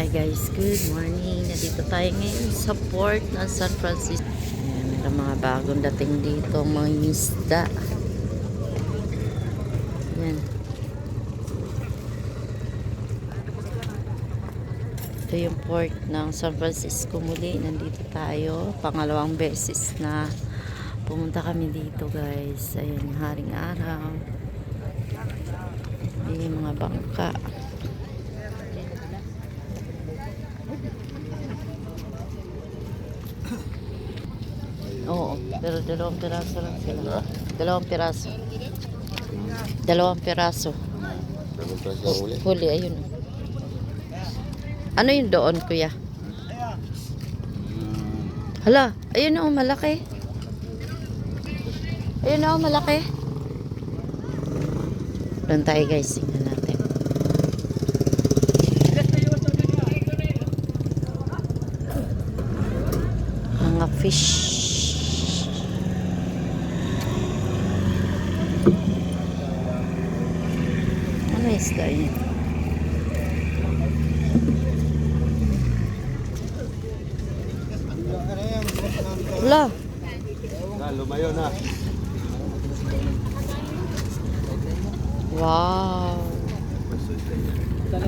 Hi guys, good morning. Nandito tayo ngayon sa port ng San Francisco. Ayan, meron mga bagong dating dito, mga isda. Ayan. Ito yung port ng San Francisco muli. Nandito tayo. Pangalawang beses na pumunta kami dito guys. Ayan yung haring araw. Ayan yung mga bangka. Oo, pero dalawang piraso lang sila. Dalawang piraso. Dalawang piraso. Huli, ayun. Ano yung doon, kuya? Hala, ayun o, malaki. Ayun o, malaki. Doon tayo guys, tingnan natin. Mga fish. Ano isda yun? Wala. Lumayo na. Wow.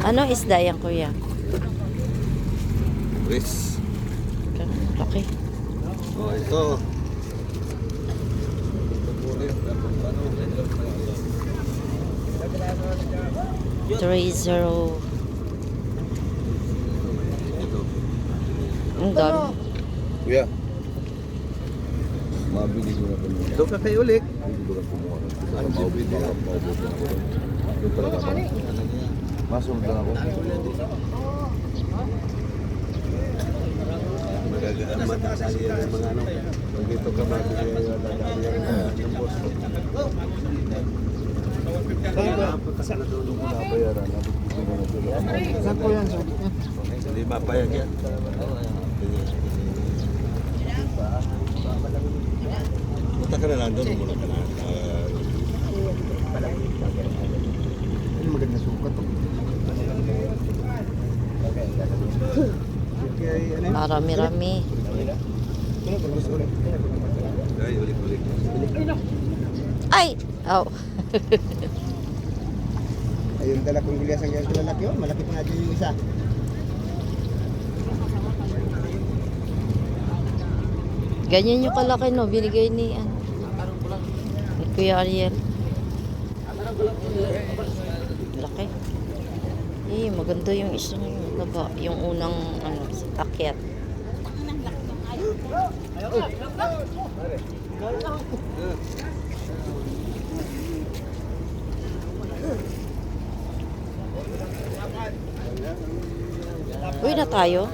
Ano isda yan, kuya? Chris. Laki. Oh, ito. 30. Ang dami. Kuya. Mabili ko na po. Doon ka kayo ulit. Masunod lang ako. Magagandang matasali yan ng mga ano. Pag dito ka mabili ng boss ko. Kasi natulong ko na bayaran. Saan po yan? Hindi mapayag yan. Punta ka na lang doon. Muna ka na. Ano maganda sukat to? Marami-rami. Ay, ulit-ulit. Ay! Oh. Ayun dala kong gilyas ang ganito lalaki yun. Malaki pa nga dyan yung isa. Ganyan yung kalaki no, binigay ni Kuya Ariel. Laki. Eh, maganda yung isang laba, yung unang ano, akyat. Uwi na tayo.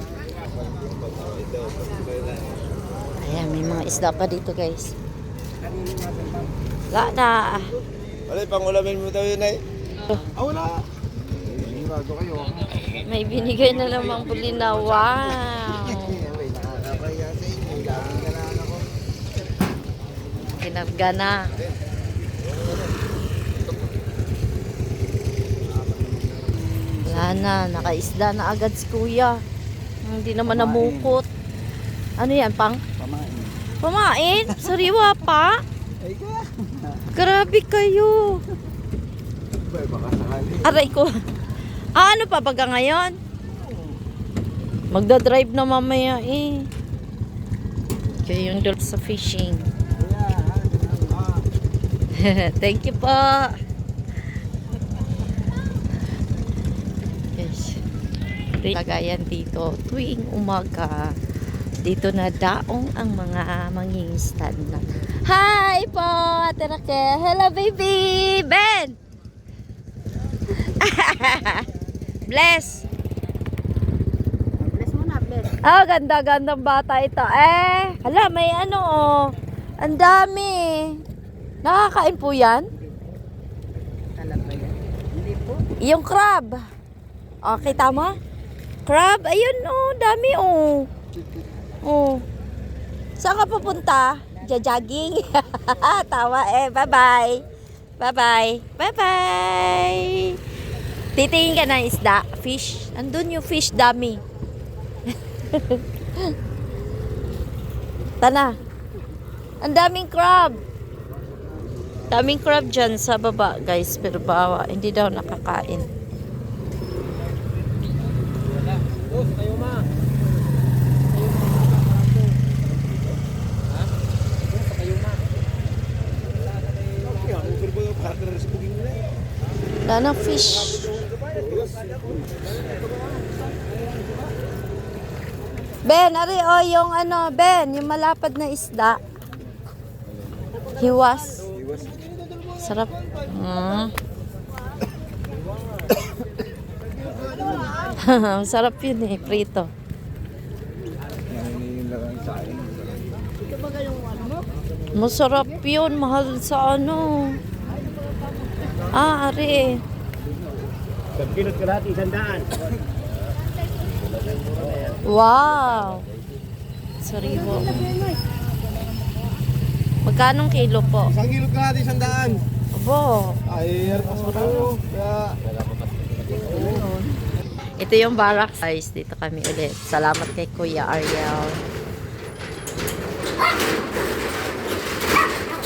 Ayan, may mga isda pa dito guys. Wala na. Wala, pang-ulamin mo daw yun ay. Wala. Bago kayo. May binigay na lamang puli na. Wow. May nakakapaya sa inyo. Laging na lang ako. Kinarga na. Wala na. Nakaisda na agad si kuya. Hindi naman namukot. Ano yan, pang? Pamain. Pamain? Sariwa pa? Ay ka. Grabe kayo. Baka sakali. Aray ko. Ano pa baga ngayon? Magdadrive na mamaya eh. Kaya yung doon sa fishing. Thank you po. Yes. Lagayan dito tuwing umaga. Dito na daong ang mga mangingistan na. Hi po, Ate Raquel. Hello baby. Ben. Bless. Bless mo na, bless. Oh, ganda-gandang bata ito. Hala, may ano oh. Ang dami. Nakakain po yan? Talaga yan. Hindi po. Yung crab. Oh, kita mo? Crab, ayun oh, dami oh. Oh. Saan ka pupunta? Jogging. Tawa eh. Bye-bye. Bye-bye. Bye-bye. Titingin ka ng isda, fish. Andun yung fish dummy. Tana. Ang daming crab. Daming crab dyan sa baba, guys. Pero bawa, hindi daw nakakain. Wala na fish. Ben, ari yung ano, Ben, yung malapad na isda. Hiwas. Sarap. Sarap yun eh, prito. Masarap yun, mahal sa ano. Ari. Pilot ka lahat, 100. Wow. Sorry po. Magkanong kilo po? 1 kilo ka lahat, 100. Abo. Ay, yarpas mo to. Kaya, Ito yung barracks. Guys, dito kami ulit. Salamat kay Kuya Ariel.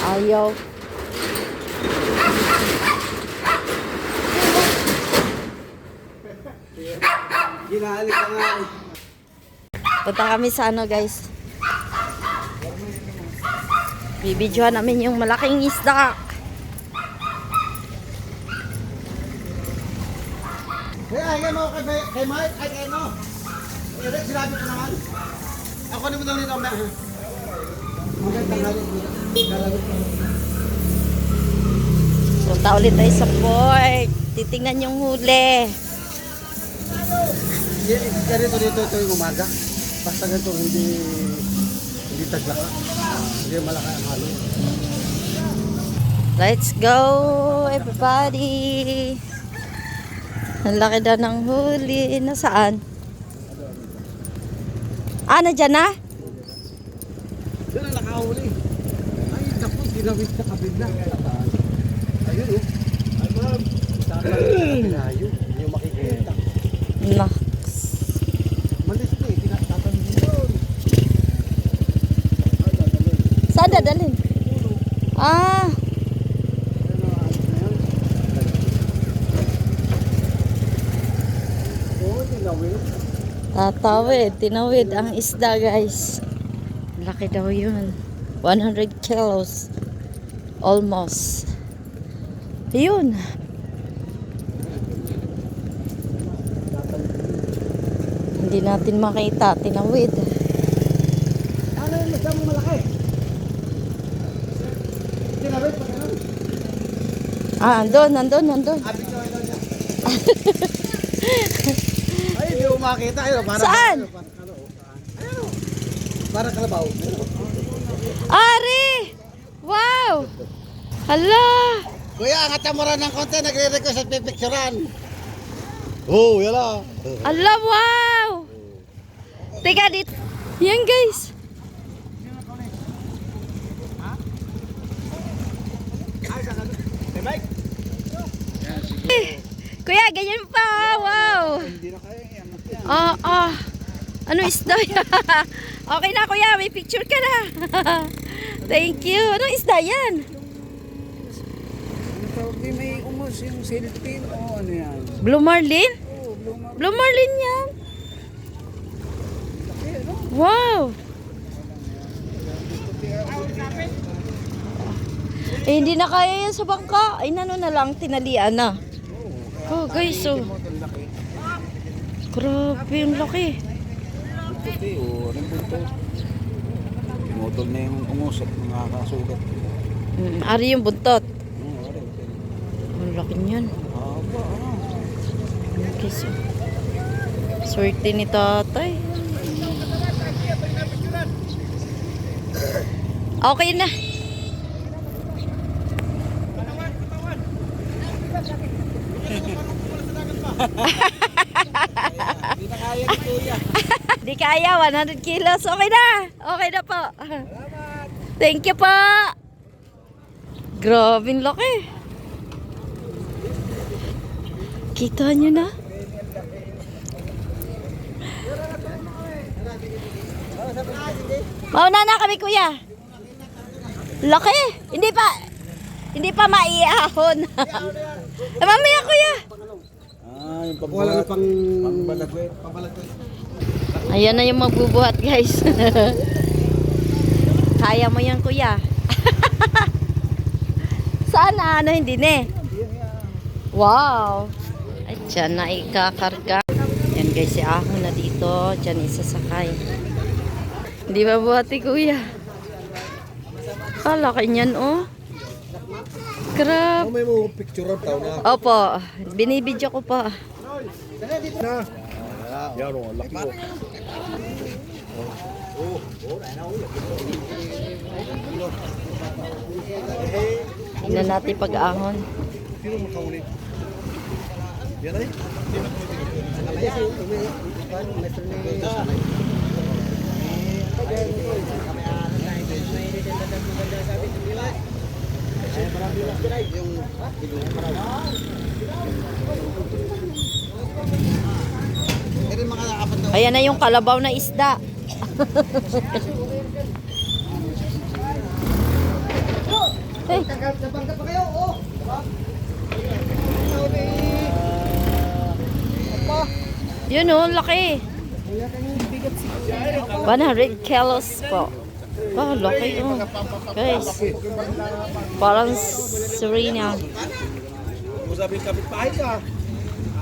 Ayaw. ginahalik ka nga. Punta kami sa ano, guys. Bibidyohan namin yung malaking isda. Kaya mo kay Mike, ay kay ano. Eric, sinabi ko naman. Ako naman daw nito. Magandang lalabot mo. Punta ulit tayo sa port. Titingnan yung huli. Ganito dito ito yung umaga. Basta ganito hindi taglaka. Hindi malaki ang halo. Let's go, everybody. Ang laki daw ng huli. Nasaan? Nandyan na? Doon ang nakahuli. Ay, naku, ginawit sa kabila. Ayun oh. Ay ma'am. Ayun, hindi yung makikita. Naks. Malis ko eh, tinatatanong doon. Saan dadalhin? Oo, ginawit. Tatawid. Tinawid ang isda, guys. Laki daw yun. 100 kilos. Almost. Ayun. Hindi natin makita. Tinawid. Ano yung masyadong malaki? Ginawit pa ganun. Andun. Abi ko ito niya. Ay, hindi ko makita. Ayun, para Saan? Ayun, para kalabaw. Ari! Wow! Hala! Kuya, angat mo rin ng konti. Nagre-request at pipicturan. Oh, yala. Ala, wow! Teka, dito. Yan, guys. Kuya, ganyan pa. Wow! Hindi na kaya yan. Ano isda yan? Okay na, kuya. May picture ka na. Thank you. Ano isda yan? May umos yung silpin o ano yan? Blue Marlin? Oh, bluma. Blue Marlin yan. Wow! Hindi na kaya yan sa bangka. Ay, nano na lang, tinalian na. Oh, guys, oh. Grabe, yung laki. Puti o anong buntot. Pinutol na yung umos at nakakasugat. Ari yung buntot. Ari. Ang laki niyan. Haba, ano? Guys, oh. Swerte ni tatay. Okay na. Di kaya, 100 kilos. Okay na. Okay na po. Thank you po. Grabe, ang laki. Kita nyo na? Mauna na kami, kuya. Laki. Hindi pa maiahon. Mamaya, kuya. Yung Wala na pagbuhat. pang... Pangbalagwit. Ayan na yung magbubuhat, guys. Kaya mo yan, kuya. Sana, hindi ne. Wow. At dyan na ikakarga. Yan guys, si ahon na dito. Dyan isasakay. Hindi ba buhati, kuya? Kalaki niyan, oh. Crap. May mo picture ang tao na. Opo, binibidyo ko pa. Yan o, laki o. Tingnan natin pag-ahon. Sino makahuli? Yan ay? Ayan na yung kalabaw na isda. Hey. Yun oh, laki. 100 kilos po. Oh, laki oh. Guys, parang Serena. Sabi kapitbahay ka.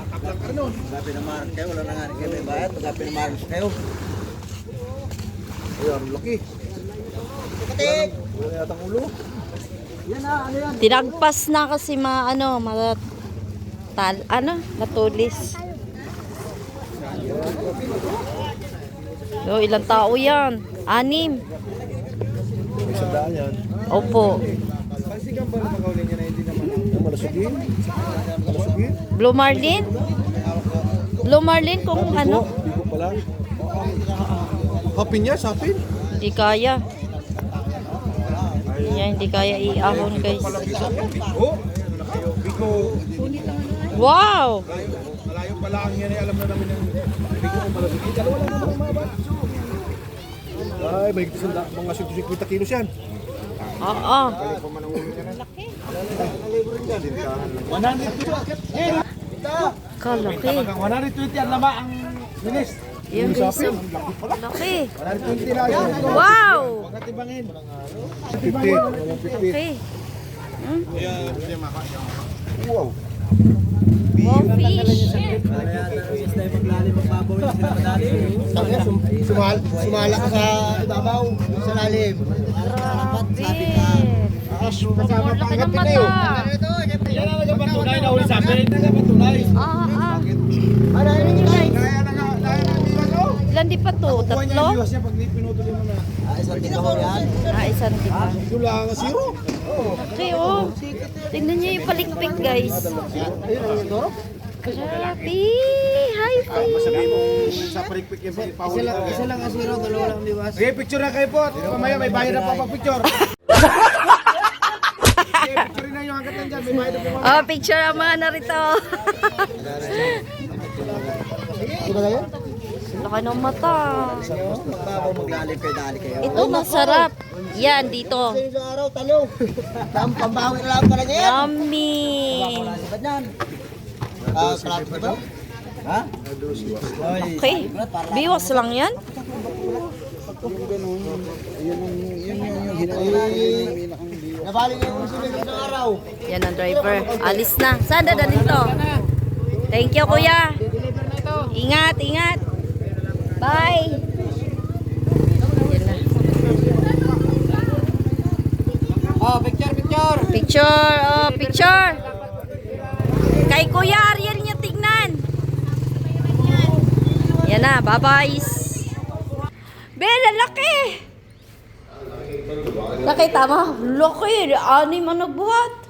Taklang ka nun. Sabi na maran kayo, wala na nga rin kayo may bayad. Sabi na maran kayo. Ayan, laki. Wala yatang ulo. Tinagpas na kasi natulis. So, ilang tao yan? 6. May sandaan yan. Opo. Pagsigang ba na makahuli niya na hindi naman ang malasugin? Malasugin? Blue Marlin? Blue Marlin kung ano? Bigo pala. Hapin niya, sapin. Hindi kaya. Yan, hindi kaya i-ahon guys. Bigo. Bigo. Wow! Malayo pala ang yan ay alam na namin ng bigo kung malasugin. Dalawa lang naman umabot. Ay, may mga 150 kilos yan. Oo. Kalaki. 120 ang lama ang bilis. Yan guys. oh. Laki. 120 lang yan. Wow! Pagkatibangin. 50. Okay. Wow. Wow fish. Sumala ka sa ibabaw, sa lalim. Grabe. Laki ng mata. Yan ang nagapatunay na uli sa amin. Nagapatunay. Ah. Ano nyo guys? Kaya na bilang ko. Ilan di pa to? Buwan niya Tatlo? yung biwas niya pag pinutulin mo na. Isang tingkaw yan. Isang diba? Ito lang, zero. Okay, oh. Tingnan nyo yung palikpik, guys. Grabe. Hi, Masabi mo fish. sa parikpik yung pahuli. Isa lang ang zero, dalawa lang biwas. Okay, picture na kayo po. Mamaya may bayad na pa pag picture. Okay, picture na yung hanggat nandyan. May bayad na po. Oh, picture ang mga narito. Laki ng mata. Babaw maglalim kayo, dali kayo. Ito, masarap. Yan, dito. Sa araw, talo. Pambawi na lang pala niya. Yummy. Ba't yan? Kalapit na ba? Ha? Okay. Biwas lang yan. Nabali niya yung sunod ng araw. Yan ang driver. Alis na. Saan dadalhin to? Thank you, kuya. Ingat, ingat. Bye. Yan na. Oh, picture. Picture. Oh, picture. Kay Kuya Ariel niya tignan. Yan na. Bye-bye. Bella, laki. Nakita mo? Laki. 6 ang nagbuhat.